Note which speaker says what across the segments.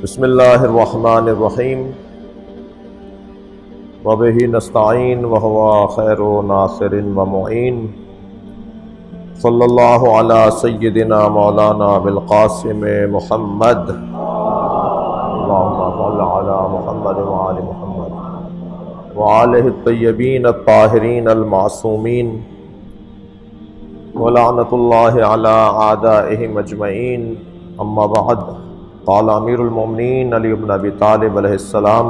Speaker 1: بسم اللہ الرحمن الرحیم وبہ نستعین وہو خیر ناصر و معین صلی اللہ علی سیدنا مولانا بالقاسم محمد اللہم صل علی محمد وآل محمد وآلہ الطیبین الطاہرین المعصومین ولعنۃ اللہ علی اعدائہم اجمعین اما بعد قال امیر المومنین علی بن ابی طالب علیہ السلام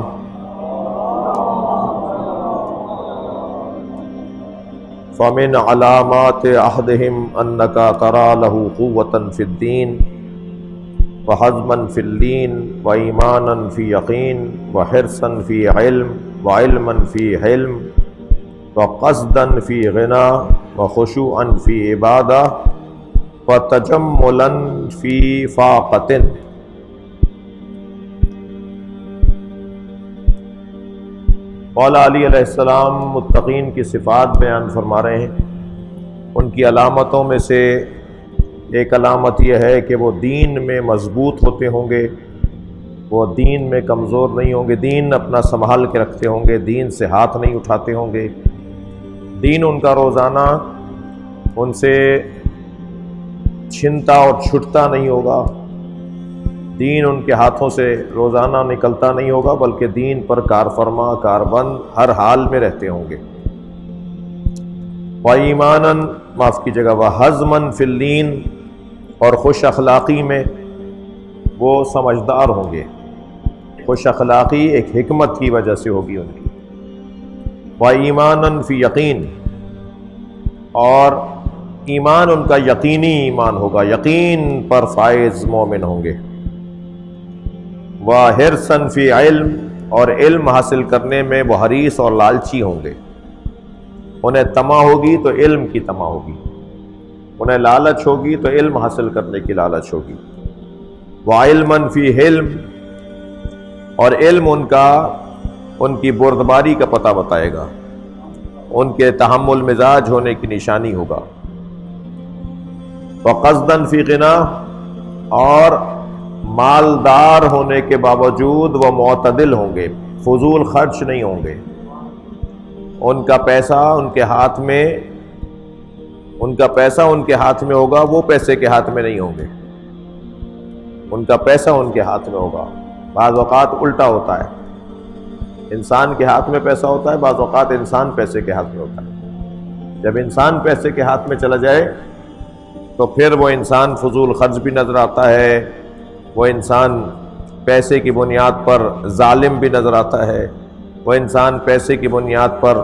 Speaker 1: فمن علامات عہدہم انکا ترا لہ قوة فی الدین وحزما فی اللین وایمانا فی یقین وحرصا فی علم وعلما فی حلم وقصدا فی غنا وخشوعا فی عبادہ وتجملا فی فاقۃ۔ مولا علی علیہ السلام متقین کی صفات بیان فرما رہے ہیں۔ ان کی علامتوں میں سے ایک علامت یہ ہے کہ وہ دین میں مضبوط ہوتے ہوں گے، وہ دین میں کمزور نہیں ہوں گے، دین اپنا سنبھال کے رکھتے ہوں گے، دین سے ہاتھ نہیں اٹھاتے ہوں گے، دین ان کا روزانہ ان سے چھنتا اور چھٹتا نہیں ہوگا، دین ان کے ہاتھوں سے روزانہ نکلتا نہیں ہوگا، بلکہ دین پر کار فرما کاربند ہر حال میں رہتے ہوں گے۔ وَإِيمَانًا معاف کیجیے گا وَحَزْمًا فِي اللِّينِ اور خوش اخلاقی میں وہ سمجھدار ہوں گے۔ خوش اخلاقی ایک حکمت کی وجہ سے ہوگی ان کی۔ وَإِيمَانًا فِي يَقِين اور ایمان ان کا یقینی ایمان ہوگا، یقین پر فائز مومن ہوں گے۔ وَحِرْصًا فِي علم اور علم حاصل کرنے میں وہ حریص اور لالچی ہوں گے۔ انہیں طمع ہوگی تو علم کی طمع ہوگی، انہیں لالچ ہوگی تو علم حاصل کرنے کی لالچ ہوگی۔ وَعِلْمًا فِي حِلْم اور علم ان کا ان کی بردباری کا پتہ بتائے گا، ان کے تحمل مزاج ہونے کی نشانی ہوگا۔ وَقَصْدًا فِي غِنَا اور مالدار ہونے کے باوجود وہ معتدل ہوں گے، فضول خرچ نہیں ہوں گے۔ ان کا پیسہ ان کے ہاتھ میں ہوگا، وہ پیسے کے ہاتھ میں نہیں ہوں گے، ان کا پیسہ ان کے ہاتھ میں ہوگا۔ بعض اوقات الٹا ہوتا ہے، انسان کے ہاتھ میں پیسہ ہوتا ہے، بعض اوقات انسان پیسے کے ہاتھ میں ہوتا ہے۔ جب انسان پیسے کے ہاتھ میں چلا جائے تو پھر وہ انسان فضول خرچ بھی نظر آتا ہے، وہ انسان پیسے کی بنیاد پر ظالم بھی نظر آتا ہے، وہ انسان پیسے کی بنیاد پر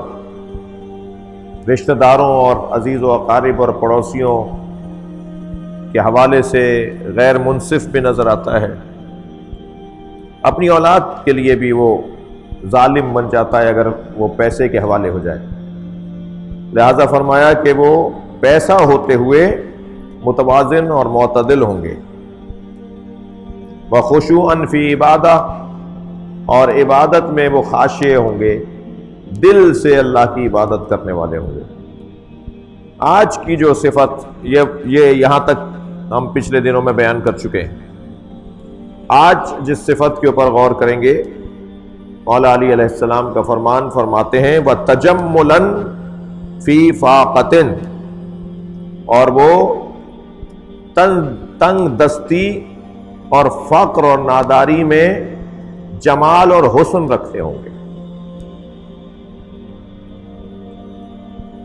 Speaker 1: رشتہ داروں اور عزیز و اقارب اور پڑوسیوں کے حوالے سے غیر منصف بھی نظر آتا ہے، اپنی اولاد کے لیے بھی وہ ظالم بن جاتا ہے اگر وہ پیسے کے حوالے ہو جائے۔ لہذا فرمایا کہ وہ پیسہ ہوتے ہوئے متوازن اور معتدل ہوں گے۔ وَخُشُوعًا فِي عِبَادَةٍ اور عبادت میں وہ خاشع ہوں گے، دل سے اللہ کی عبادت کرنے والے ہوں گے۔ آج کی جو صفت یہ یہاں تک ہم پچھلے دنوں میں بیان کر چکے ہیں، آج جس صفت کے اوپر غور کریں گے، مولا علی علیہ السلام کا فرمان فرماتے ہیں وَتَجَمُّلًا فِي فَاقَةٍ اور وہ تنگ دستی اور فقر اور ناداری میں جمال اور حسن رکھتے ہوں گے۔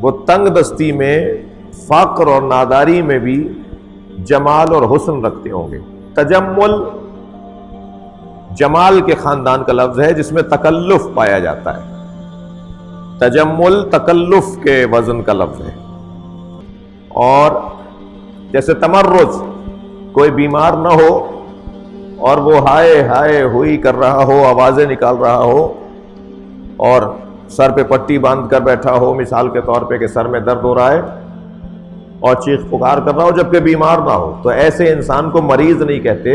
Speaker 1: وہ تنگ دستی میں، فقر اور ناداری میں بھی جمال اور حسن رکھتے ہوں گے۔ تجمل جمال کے خاندان کا لفظ ہے جس میں تکلف پایا جاتا ہے، تجمل تکلف کے وزن کا لفظ ہے۔ اور جیسے تمرز، کوئی بیمار نہ ہو اور وہ ہائے ہائے ہوئی کر رہا ہو، آوازیں نکال رہا ہو اور سر پہ پٹی باندھ کر بیٹھا ہو، مثال کے طور پہ کہ سر میں درد ہو رہا ہے اور چیخ پکار کر رہا ہو جبکہ بیمار نہ ہو، تو ایسے انسان کو مریض نہیں کہتے،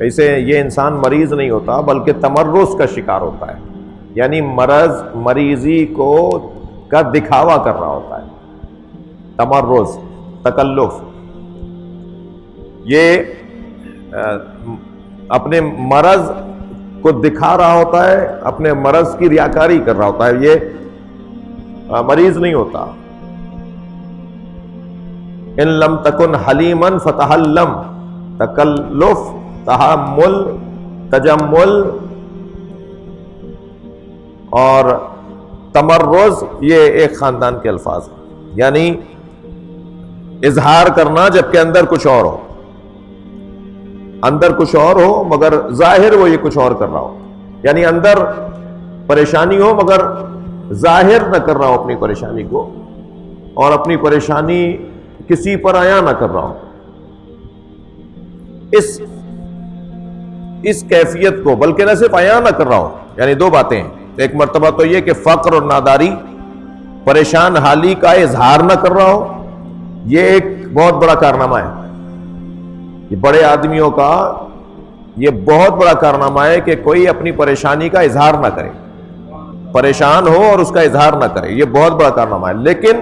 Speaker 1: ایسے یہ انسان مریض نہیں ہوتا بلکہ تمرز کا شکار ہوتا ہے، یعنی مریضی کا دکھاوا کر رہا ہوتا ہے، تمرز، تکلف۔ یہ اپنے مرض کو دکھا رہا ہوتا ہے، اپنے مرض کی ریاکاری کر رہا ہوتا ہے، یہ مریض نہیں ہوتا۔ ان لم تکن حلیما فتحلم، تکلف، تحمل، تجمل اور تمرز، یہ ایک خاندان کے الفاظ ہیں، یعنی اظہار کرنا جبکہ اندر کچھ اور ہو، اندر کچھ اور ہو مگر ظاہر وہ یہ کچھ اور کر رہا ہو، یعنی اندر پریشانی ہو مگر ظاہر نہ کر رہا ہو اپنی پریشانی کو، اور اپنی پریشانی کسی پر عیاں نہ کر رہا ہو۔ اس کیفیت کو بلکہ نہ صرف عیاں نہ کر رہا ہو، یعنی دو باتیں ہیں، ایک مرتبہ تو یہ کہ فقر اور ناداری، پریشان حالی کا اظہار نہ کر رہا ہو، یہ ایک بہت بڑا کارنامہ ہے۔ یہ بڑے آدمیوں کا یہ بہت بڑا کارنامہ ہے کہ کوئی اپنی پریشانی کا اظہار نہ کرے، پریشان ہو اور اس کا اظہار نہ کرے، یہ بہت بڑا کارنامہ ہے۔ لیکن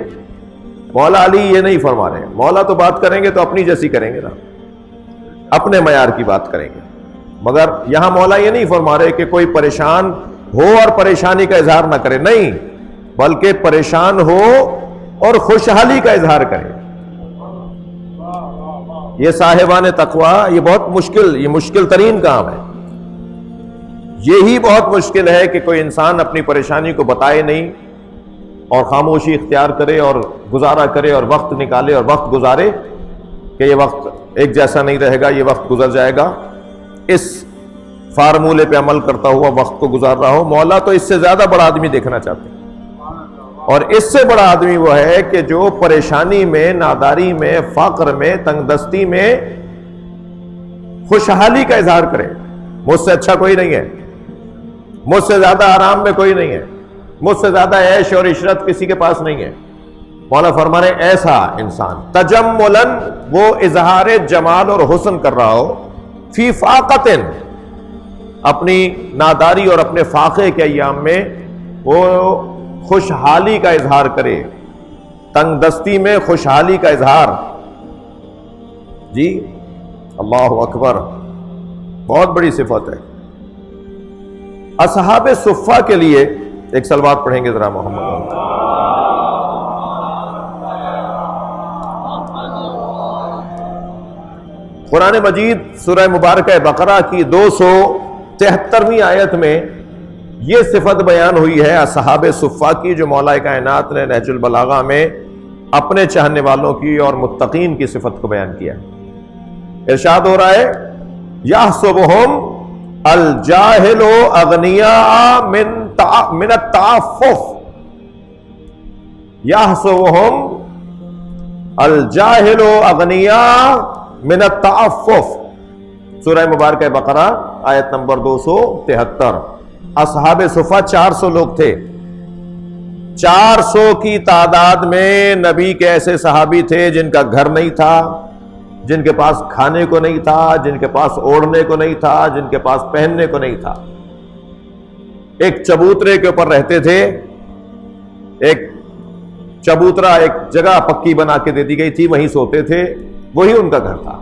Speaker 1: مولا علی یہ نہیں فرما رہے ہیں، مولا تو بات کریں گے تو اپنی جیسی کریں گے نا، اپنے معیار کی بات کریں گے، مگر یہاں مولا یہ نہیں فرما رہے کہ کوئی پریشان ہو اور پریشانی کا اظہار نہ کرے، نہیں، بلکہ پریشان ہو اور خوشحالی کا اظہار کرے۔ یہ صاحبان تقوی، یہ بہت مشکل ترین کام ہے۔ یہی بہت مشکل ہے کہ کوئی انسان اپنی پریشانی کو بتائے نہیں اور خاموشی اختیار کرے اور گزارا کرے اور وقت نکالے اور وقت گزارے کہ یہ وقت ایک جیسا نہیں رہے گا، یہ وقت گزر جائے گا، اس فارمولے پہ عمل کرتا ہوا وقت کو گزار رہا ہو۔ مولا تو اس سے زیادہ بڑا آدمی دیکھنا چاہتے ہیں، اور اس سے بڑا آدمی وہ ہے کہ جو پریشانی میں، ناداری میں، فقر میں، تنگ دستی میں خوشحالی کا اظہار کرے۔ مجھ سے اچھا کوئی نہیں ہے، مجھ سے زیادہ آرام میں کوئی نہیں ہے، مجھ سے زیادہ عیش اور عشرت کسی کے پاس نہیں ہے۔ مولا فرما رہے ایسا انسان تجملاً، وہ اظہار جمال اور حسن کر رہا ہو، فی فاقتن، اپنی ناداری اور اپنے فاقے کے ایام میں وہ خوشحالی کا اظہار کرے، تنگ دستی میں خوشحالی کا اظہار۔ جی اللہ اکبر، بہت بڑی صفت ہے۔ اصحاب صفہ کے لیے ایک صلوات پڑھیں گے ذرا محمد۔ قرآن مجید سورہ مبارکہ بقرہ کی 273ویں آیت میں یہ صفت بیان ہوئی ہے اصحاب صفہ کی، جو مولا کائنات نے نہج البلاغہ میں اپنے چاہنے والوں کی اور متقین کی صفت کو بیان کیا۔ ارشاد ہو رہا ہے یحسبہم الجاہل اغنیاء من التعفف، یحسبہم الجاہل اغنیاء من التعفف، سورہ مبارکہ بقرہ آیت نمبر 273۔ اصحاب صفہ 400 لوگ تھے، 400 کی تعداد میں نبی کے ایسے صحابی تھے جن کا گھر نہیں تھا، جن کے پاس کھانے کو نہیں تھا، جن کے پاس اوڑھنے کو نہیں تھا، جن کے پاس پہننے کو نہیں تھا، ایک چبوترے کے اوپر رہتے تھے، ایک چبوترا ایک جگہ پکی بنا کے دے دی گئی تھی، وہیں سوتے تھے، وہی ان کا گھر تھا۔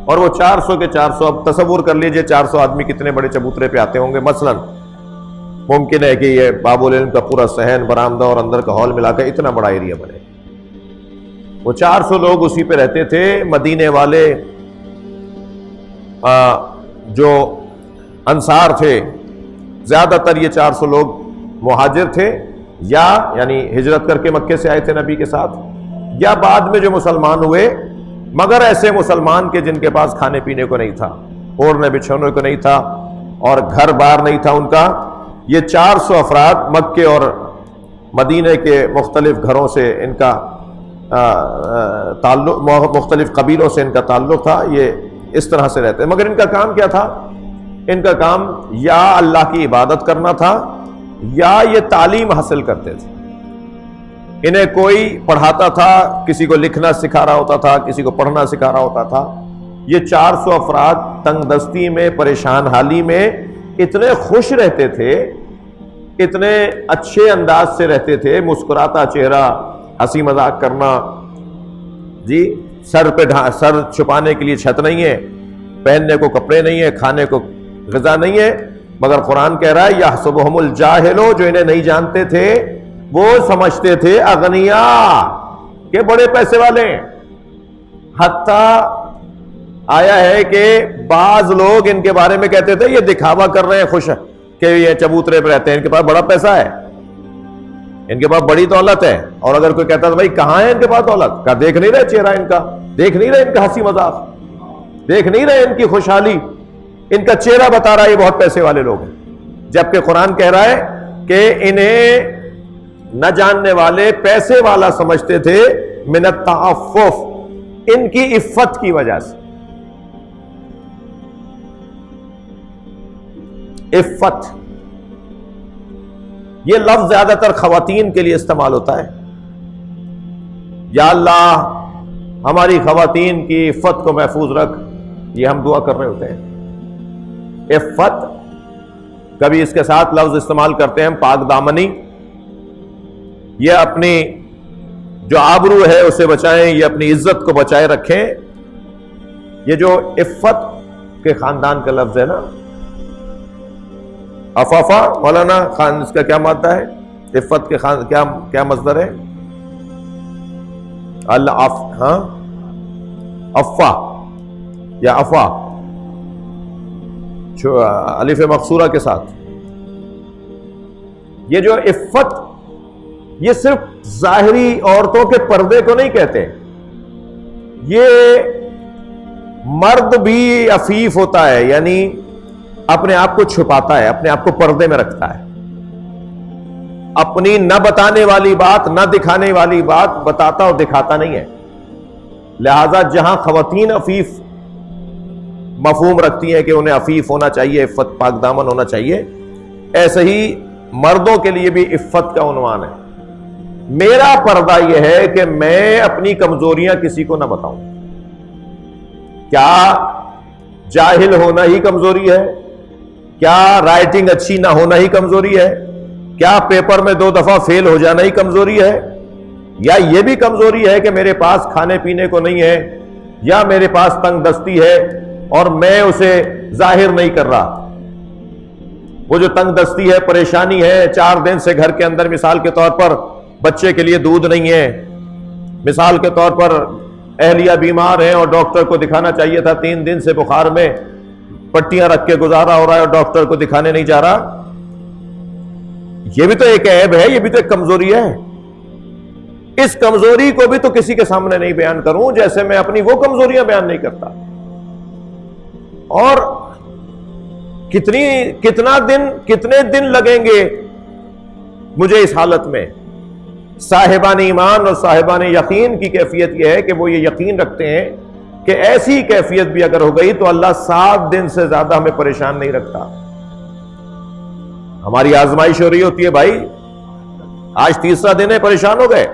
Speaker 1: اور وہ 400 کے 400، اب تصور کر لیجئے 400 آدمی کتنے بڑے چبوترے پہ آتے ہوں گے۔ مثلاً ممکن ہے کہ یہ باب العلم کا پورا صحن، برآمدہ اور اندر کا ہال ملا کے اتنا بڑا ایریا بنے۔ وہ 400 لوگ اسی پہ رہتے تھے۔ مدینے والے جو انصار تھے، زیادہ تر یہ 400 لوگ مہاجر تھے، یا یعنی ہجرت کر کے مکے سے آئے تھے نبی کے ساتھ، یا بعد میں جو مسلمان ہوئے، مگر ایسے مسلمان کے جن کے پاس کھانے پینے کو نہیں تھا، اوڑھنے بچھونے کو نہیں تھا، اور گھر بار نہیں تھا ان کا۔ یہ 400 افراد مکے اور مدینے کے مختلف گھروں سے ان کا تعلق، مختلف قبیلوں سے ان کا تعلق تھا، یہ اس طرح سے رہتے۔ مگر ان کا کام کیا تھا؟ ان کا کام یا اللہ کی عبادت کرنا تھا، یا یہ تعلیم حاصل کرتے تھے۔ انہیں کوئی پڑھاتا تھا، کسی کو لکھنا سکھا رہا ہوتا تھا، کسی کو پڑھنا سکھا رہا ہوتا تھا۔ یہ 400 افراد تنگ دستی میں، پریشان حالی میں اتنے خوش رہتے تھے، اتنے اچھے انداز سے رہتے تھے، مسکراتا چہرہ، ہنسی مذاق کرنا، جی سر چھپانے کے لیے چھت نہیں ہے، پہننے کو کپڑے نہیں ہے، کھانے کو غذا نہیں ہے، مگر قرآن کہہ رہا ہے یحسبہم الجاہل، جو انہیں نہیں جانتے تھے وہ سمجھتے تھے اغنیا کہ بڑے پیسے والے ہیں۔ حتیٰ آیا ہے کہ بعض لوگ ان کے بارے میں کہتے تھے یہ دکھاوا کر رہے ہیں خوش کہ یہ چبوترے پہ رہتے ہیں، ان کے پاس بڑا پیسہ ہے، ان کے پاس بڑی دولت ہے۔ اور اگر کوئی کہتا تھا بھائی کہاں ہے ان کے پاس دولت، کہا دیکھ نہیں رہے چہرہ ان کا، دیکھ نہیں رہے ان کا ہنسی مذاق، دیکھ نہیں رہے ان کی خوشحالی، ان کا چہرہ بتا رہا ہے یہ بہت پیسے والے لوگ ہیں۔ جبکہ قرآن کہہ رہا ہے کہ انہیں نہ جاننے والے پیسے والا سمجھتے تھے، من التعفف، ان کی عفت کی وجہ سے۔ عفت یہ لفظ زیادہ تر خواتین کے لیے استعمال ہوتا ہے۔ یا اللہ ہماری خواتین کی عفت کو محفوظ رکھ، یہ ہم دعا کر رہے ہوتے ہیں۔ عفت کبھی اس کے ساتھ لفظ استعمال کرتے ہیں ہم پاک دامنی، یہ اپنی جو آبرو ہے اسے بچائیں، یہ اپنی عزت کو بچائے رکھیں۔ یہ جو عفت کے خاندان کا لفظ ہے نا، عفافہ، مولانا خان اس کا کیا مادہ ہے؟ عفت کے خان کیا مصدر ہے؟ العف، ہاں عفا یا عفا، الف مقصورہ کے ساتھ۔ یہ جو عفت یہ صرف ظاہری عورتوں کے پردے کو نہیں کہتے، یہ مرد بھی عفیف ہوتا ہے، یعنی اپنے آپ کو چھپاتا ہے، اپنے آپ کو پردے میں رکھتا ہے، اپنی نہ بتانے والی بات، نہ دکھانے والی بات بتاتا اور دکھاتا نہیں ہے۔ لہذا جہاں خواتین عفیف مفہوم رکھتی ہیں کہ انہیں عفیف ہونا چاہیے، عفت پاک دامن ہونا چاہیے، ایسے ہی مردوں کے لیے بھی عفت کا عنوان ہے۔ میرا پردہ یہ ہے کہ میں اپنی کمزوریاں کسی کو نہ بتاؤں۔ کیا جاہل ہونا ہی کمزوری ہے؟ کیا رائٹنگ اچھی نہ ہونا ہی کمزوری ہے؟ کیا پیپر میں 2 دفعہ فیل ہو جانا ہی کمزوری ہے؟ یا یہ بھی کمزوری ہے کہ میرے پاس کھانے پینے کو نہیں ہے، یا میرے پاس تنگ دستی ہے اور میں اسے ظاہر نہیں کر رہا؟ وہ جو تنگ دستی ہے، پریشانی ہے، 4 دن سے گھر کے اندر مثال کے طور پر بچے کے لیے دودھ نہیں ہے، مثال کے طور پر اہلیہ بیمار ہیں اور ڈاکٹر کو دکھانا چاہیے تھا، 3 دن سے بخار میں پٹیاں رکھ کے گزارا ہو رہا ہے اور ڈاکٹر کو دکھانے نہیں جا رہا، یہ بھی تو ایک عیب ہے، یہ بھی تو ایک کمزوری ہے۔ اس کمزوری کو بھی تو کسی کے سامنے نہیں بیان کروں جیسے میں اپنی وہ کمزوریاں بیان نہیں کرتا۔ اور کتنے دن لگیں گے مجھے اس حالت میں؟ صاحبان ایمان اور صاحبان یقین کی کیفیت یہ ہے کہ وہ یہ یقین رکھتے ہیں کہ ایسی کیفیت بھی اگر ہو گئی تو اللہ 7 دن سے زیادہ ہمیں پریشان نہیں رکھتا۔ ہماری آزمائش ہو رہی ہوتی ہے بھائی، آج 3را دن ہے پریشان ہو گئے،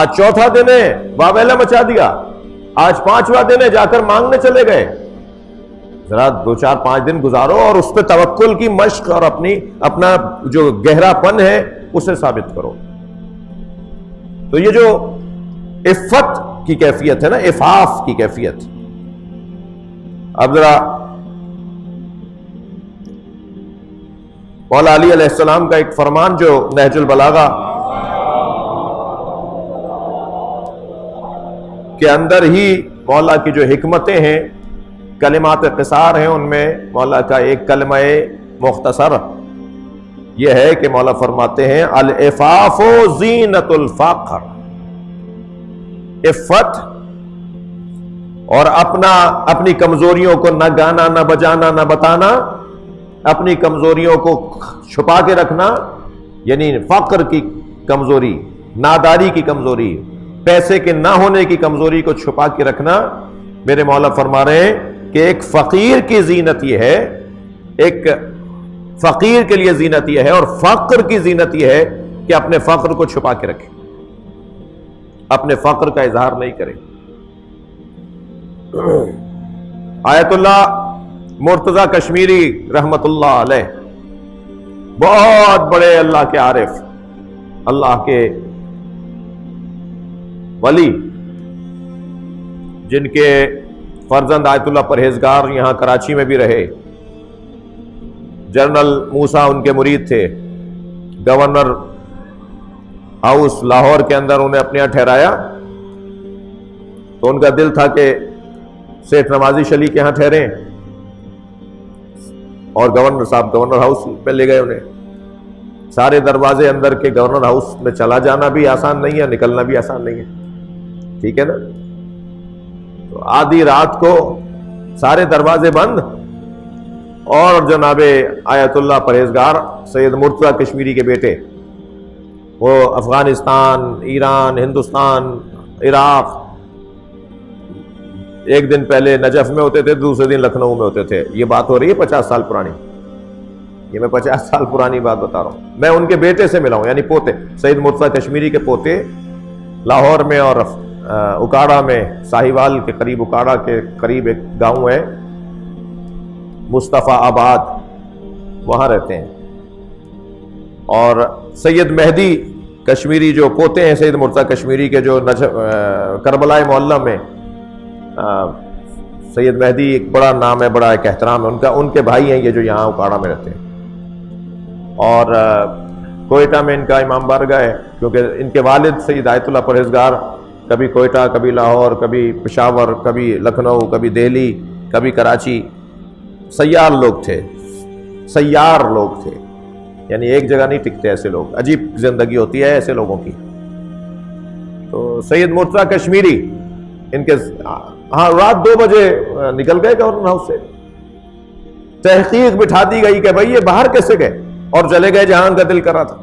Speaker 1: آج 4تھا دن ہے واویلا مچا دیا، آج 5واں دن ہے جا کر مانگنے چلے گئے۔ ذرا 2-4-5 دن گزارو اور اس پہ توکل کی مشق اور اپنا جو گہرا پن ہے اسے ثابت کرو۔ تو یہ جو عفت کی کیفیت ہے نا، عفاف کی کیفیت، اب ذرا مولا علی علیہ السلام کا ایک فرمان جو نہج البلاغہ کے اندر ہی مولا کی جو حکمتیں ہیں، کلمات قصار ہیں، ان میں مولا کا ایک کلمہ مختصر یہ ہے کہ مولا فرماتے ہیں العفاف زینت الفقر، عفت اور اپنی کمزوریوں کو نہ گانا، نہ بجانا، نہ بتانا، اپنی کمزوریوں کو چھپا کے رکھنا، یعنی فقر کی کمزوری، ناداری کی کمزوری، پیسے کے نہ ہونے کی کمزوری کو چھپا کے رکھنا۔ میرے مولا فرما رہے ہیں کہ ایک فقیر کی زینت یہ ہے، ایک فقیر کے لیے زینت یہ ہے اور فقر کی زینت یہ ہے کہ اپنے فقر کو چھپا کے رکھے، اپنے فقر کا اظہار نہیں کرے۔ آیت اللہ مرتضی کشمیری رحمت اللہ علیہ بہت بڑے اللہ کے عارف، اللہ کے ولی، جن کے فرزند آیت اللہ پرہیزگار یہاں کراچی میں بھی رہے. جنرل موسیٰ ان کے مرید تھے. گورنر ہاؤس لاہور کے اندر انہیں اپنے یہاں ٹھہرایا تو ان کا دل تھا کہ سیٹھ نوازی شلی کے یہاں ٹھہریں، اور گورنر صاحب گورنر ہاؤس میں لے گئے انہیں. سارے دروازے اندر کے گورنر ہاؤس میں چلا جانا بھی آسان نہیں ہے، نکلنا بھی آسان نہیں ہے، ٹھیک ہے نا. تو آدھی رات کو سارے دروازے بند، اور جناب آیت اللہ پرہیزگار سید مرتضیٰ کشمیری کے بیٹے، وہ افغانستان، ایران، ہندوستان، عراق، ایک دن پہلے نجف میں ہوتے تھے، دوسرے دن لکھنؤ میں ہوتے تھے. یہ بات ہو رہی ہے 50 سال پرانی، یہ میں 50 سال پرانی بات بتا رہا ہوں. میں ان کے بیٹے سے ملا ہوں، یعنی پوتے، سید مرتضیٰ کشمیری کے پوتے لاہور میں اور اکاڑا میں، ساہیوال کے قریب، اکاڑا کے قریب ایک گاؤں ہے مصطفیٰ آباد، وہاں رہتے ہیں. اور سید مہدی کشمیری جو پوتے ہیں سید مرتضیٰ کشمیری کے، جو کربلا معلّہ میں سید مہدی ایک بڑا نام ہے، بڑا ایک احترام ہے ان کا، ان کے بھائی ہیں یہ جو یہاں اکاڑا میں رہتے ہیں. اور کوئٹہ میں ان کا امام بارگاہ ہے، کیونکہ ان کے والد سید آیت اللہ پرہیزگار کبھی کوئٹہ، کبھی لاہور، کبھی پشاور، کبھی لکھنؤ، کبھی دہلی، کبھی کراچی، سیار لوگ تھے، سیار لوگ تھے، یعنی ایک جگہ نہیں ٹکتے. ایسے لوگ، عجیب زندگی ہوتی ہے ایسے لوگوں کی. تو سید مرتضیٰ کشمیری ان کے رات 2 بجے نکل گئے گورنر ہاؤس سے. تحقیق بٹھا دی گئی کہ بھائی یہ باہر کیسے گئے، اور چلے گئے جہاں ان کا دل کر رہا تھا.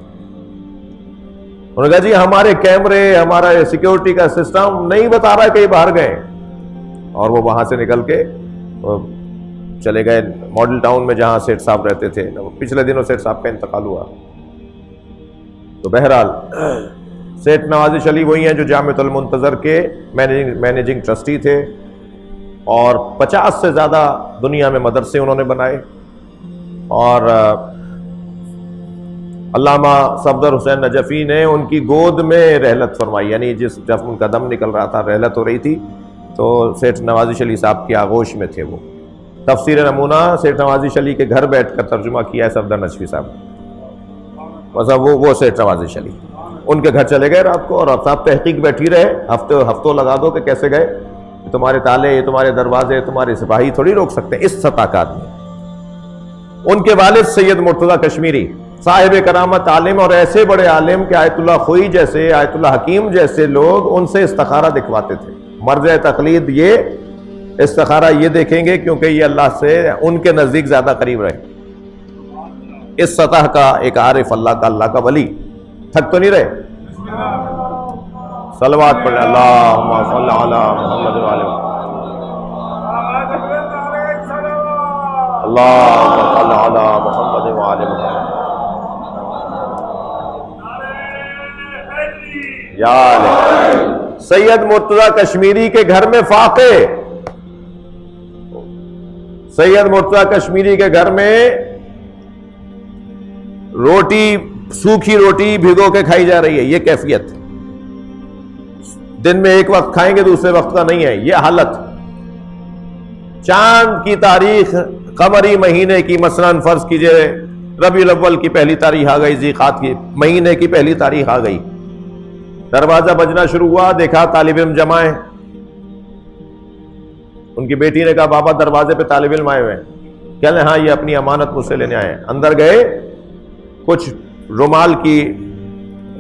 Speaker 1: انہوں نے کہا جی ہمارے کیمرے، ہمارا سیکیورٹی کا سسٹم نہیں بتا رہا کہ یہ باہر گئے. اور وہ وہاں سے نکل کے چلے گئے ماڈل ٹاؤن میں جہاں سیٹھ صاحب رہتے تھے. پچھلے دنوں سیٹھ صاحب کا انتقال ہوا. تو بہرحال سیٹھ نوازی شلی وہی ہیں جو جامعۃ المنتظر کے مینیجنگ ٹرسٹی تھے، اور 50 سے زیادہ دنیا میں مدرسے انہوں نے بنائے. اور علامہ صفدر حسین نجفی نے ان کی گود میں رحلت فرمائی، یعنی جب ان کا دم نکل رہا تھا، رحلت ہو رہی تھی، تو سیٹھ نوازی شلی صاحب کی آغوش میں تھے وہ. تفسیر نمونہ سیٹھ نوازی شلی کے گھر بیٹھ کر ترجمہ کیا ہے صفدر نجفی صاحب، مطلب وہ سیٹھ نوازی شلی ان کے گھر چلے گئے رات کو، اور صاحب تحقیق بیٹھی رہے، ہفتوں لگا دو کہ کیسے گئے، تمہارے تالے، یہ تمہارے دروازے، تمہارے سپاہی تھوڑی روک سکتے ہیں. اس سطح کا آدمی. ان کے والد سید مرتضیٰ کشمیری صاحب کرامت عالم، اور ایسے بڑے عالم کہ آیت اللہ خوئی جیسے، آیت اللہ حکیم جیسے لوگ ان سے استخارہ دکھواتے تھے. مرجع تقلید یہ استخارہ یہ دیکھیں گے کیونکہ یہ اللہ سے ان کے نزدیک زیادہ قریب رہے. اس سطح کا ایک عارف اللہ کا ولی. تھک تو نہیں رہے؟ صلوات پڑھ اللہم صلی علی محمد وعلی اللہم صلی علی محمد وعلی محمد. یا سید مرتضیٰ کشمیری کے گھر میں فاقے، سید مرتضیٰ کشمیری کے گھر میں روٹی، سوکھی روٹی بھگو کے کھائی جا رہی ہے. یہ کیفیت، دن میں ایک وقت کھائیں گے دوسرے وقت کا نہیں ہے یہ حالت. چاند کی تاریخ قمری مہینے کی مثلاً فرض کیجئے ربیع الاول کی پہلی تاریخ آ گئی، ذیقعد کی مہینے کی پہلی تاریخ آ گئی، دروازہ بجنا شروع ہوا، دیکھا طالب علم جمع ہے. ان کی بیٹی نے کہا بابا دروازے پہ طالب علم آئے ہوئے ہیں. کہنے ہاں یہ اپنی امانت مجھ سے لینے آئے ہیں. اندر گئے، کچھ رومال کی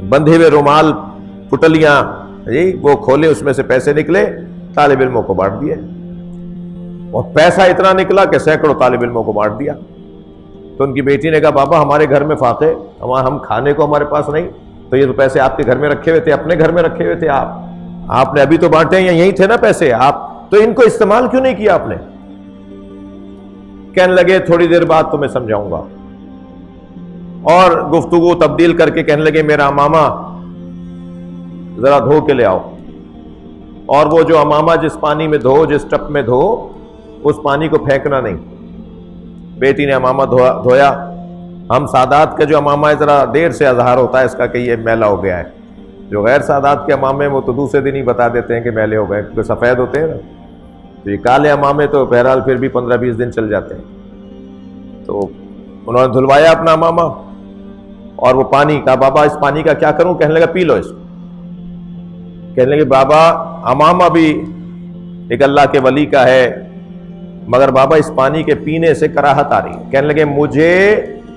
Speaker 1: بندھے ہوئے رومال پٹلیاں جی وہ کھولے، اس میں سے پیسے نکلے، طالب علموں کو بانٹ دیے. اور پیسہ اتنا نکلا کہ سینکڑوں طالب علموں کو بانٹ دیا. تو ان کی بیٹی نے کہا بابا ہمارے گھر میں فاقے، ہم کھانے کو ہمارے پاس نہیں، تو یہ تو پیسے آپ کے گھر میں رکھے ہوئے تھے، اپنے گھر میں رکھے ہوئے تھے، آپ نے ابھی تو بانٹے ہیں، یہیں تھے نا پیسے، آپ تو ان کو استعمال کیوں نہیں کیا آپ نے؟ کہنے لگے تھوڑی دیر بعد تمہیں سمجھاؤں گا. اور گفتگو تبدیل کر کے کہنے لگے میرا امامہ ذرا دھو کے لے آؤ. اور وہ جو امامہ جس پانی میں دھو، جس ٹپ میں دھو، اس پانی کو پھینکنا نہیں. بیٹی نے امامہ دھویا. ہم سادات کا جو امامہ ہے ذرا دیر سے اظہار ہوتا ہے اس کا کہ یہ میلا ہو گیا ہے. جو غیر سادات کے امامے وہ تو دوسرے دن ہی بتا دیتے ہیں کہ میلے ہو گئے، کیونکہ سفید ہوتے ہیں نا. تو یہ کالے امامے تو بہرحال پھر بھی 15-20 دن چل جاتے ہیں. تو انہوں نے دھلوایا اپنا امامہ اور وہ پانی کا، بابا اس پانی کا کیا کروں؟ کہنے لگا پی لو اس کو. کہنے لگے بابا امامہ بھی ایک اللہ کے ولی کا ہے، مگر بابا اس پانی کے پینے سے کراہت آ رہی ہے. کہنے لگے مجھے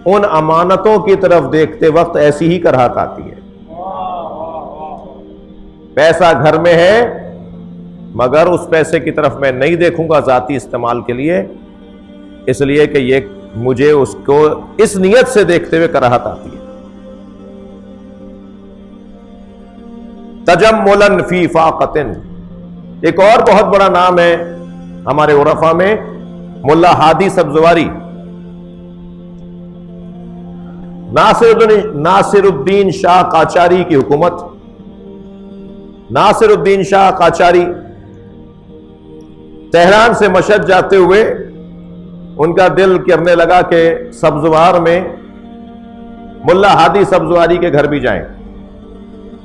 Speaker 1: ان امانتوں کی طرف دیکھتے وقت ایسی ہی کراہت آتی ہے. پیسہ گھر میں ہے مگر اس پیسے کی طرف میں نہیں دیکھوں گا ذاتی استعمال کے لیے، اس لیے کہ یہ مجھے اس کو اس نیت سے دیکھتے ہوئے کراہت آتی ہے. تجملاً فی فاقتن، ایک اور بہت بڑا نام ہے ہمارے عرفا میں، ملا ہادی سبزواری. ناصر الدین شاہ قاچاری کی حکومت. ناصر الدین شاہ قاچاری تہران سے مشہد جاتے ہوئے ان کا دل کرنے لگا کہ سبزوار میں ملا ہادی سبزواری کے گھر بھی جائیں.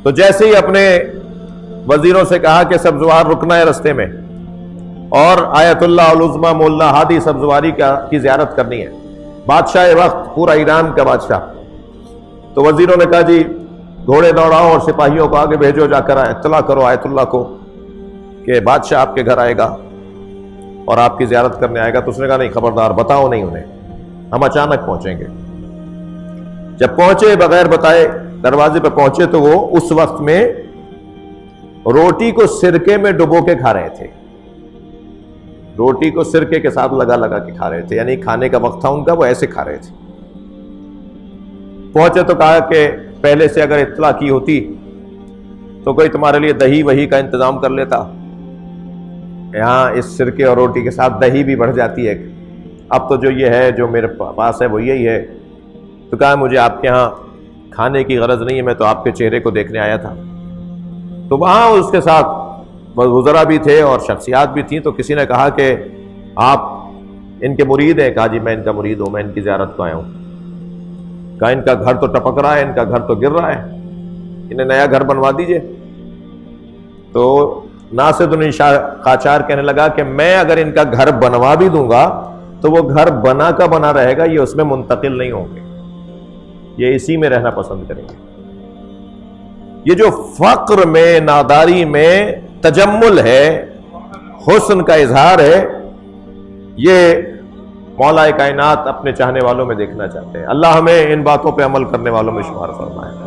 Speaker 1: تو جیسے ہی اپنے وزیروں سے کہا کہ سبزوار رکنا ہے رستے میں اور آیت اللہ العظمی ملا ہادی سبزواری کی زیارت کرنی ہے، بادشاہ وقت پورا ایران کا بادشاہ. تو وزیروں نے کہا جی گھوڑے دوڑاؤ اور سپاہیوں کو آگے بھیجو، جا کر اطلاع کرو آیت اللہ کو کہ بادشاہ آپ کے گھر آئے گا اور آپ کی زیارت کرنے آئے گا. تو اس نے کہا نہیں خبردار، بتاؤ نہیں انہیں، ہم اچانک پہنچیں گے. جب پہنچے بغیر بتائے دروازے پہ پہنچے تو وہ اس وقت میں روٹی کو سرکے میں ڈبو کے کھا رہے تھے. روٹی کو سرکے کے ساتھ لگا لگا کے کھا رہے تھے، یعنی کھانے کا وقت تھا ان کا، وہ ایسے کھا رہے تھے. پہنچے تو کہا کہ پہلے سے اگر اطلاع کی ہوتی تو کوئی تمہارے لیے دہی وہی کا انتظام کر لیتا. یہاں اس سرکے اور روٹی کے ساتھ دہی بھی بڑھ جاتی ہے. اب تو جو یہ ہے جو میرے پاس ہے وہ یہی ہے. تو کہا مجھے آپ کے ہاں کھانے کی غرض نہیں ہے، میں تو آپ کے چہرے کو دیکھنے آیا تھا. تو وہاں اس کے ساتھ وزراء بھی تھے اور شخصیات بھی تھیں. تو کسی نے کہا کہ آپ ان کے مرید ہیں؟ کہا جی میں ان کا مرید ہوں، میں ان کی زیارت کو آیا ہوں. کہا ان کا گھر تو ٹپک رہا ہے، ان کا گھر تو گر رہا ہے، انہیں نیا گھر بنوا دیجئے. تو ناصر الدین شاہ قاچار کہنے لگا کہ میں اگر ان کا گھر بنوا بھی دوں گا تو وہ گھر بنا کا بنا رہے گا، یہ اس میں منتقل نہیں ہوں گے، یہ اسی میں رہنا پسند کریں گے. یہ جو فقر میں، ناداری میں تجمل ہے، حسن کا اظہار ہے، یہ مولا کائنات اپنے چاہنے والوں میں دیکھنا چاہتے ہیں. اللہ ہمیں ان باتوں پہ عمل کرنے والوں میں شمار فرمائے.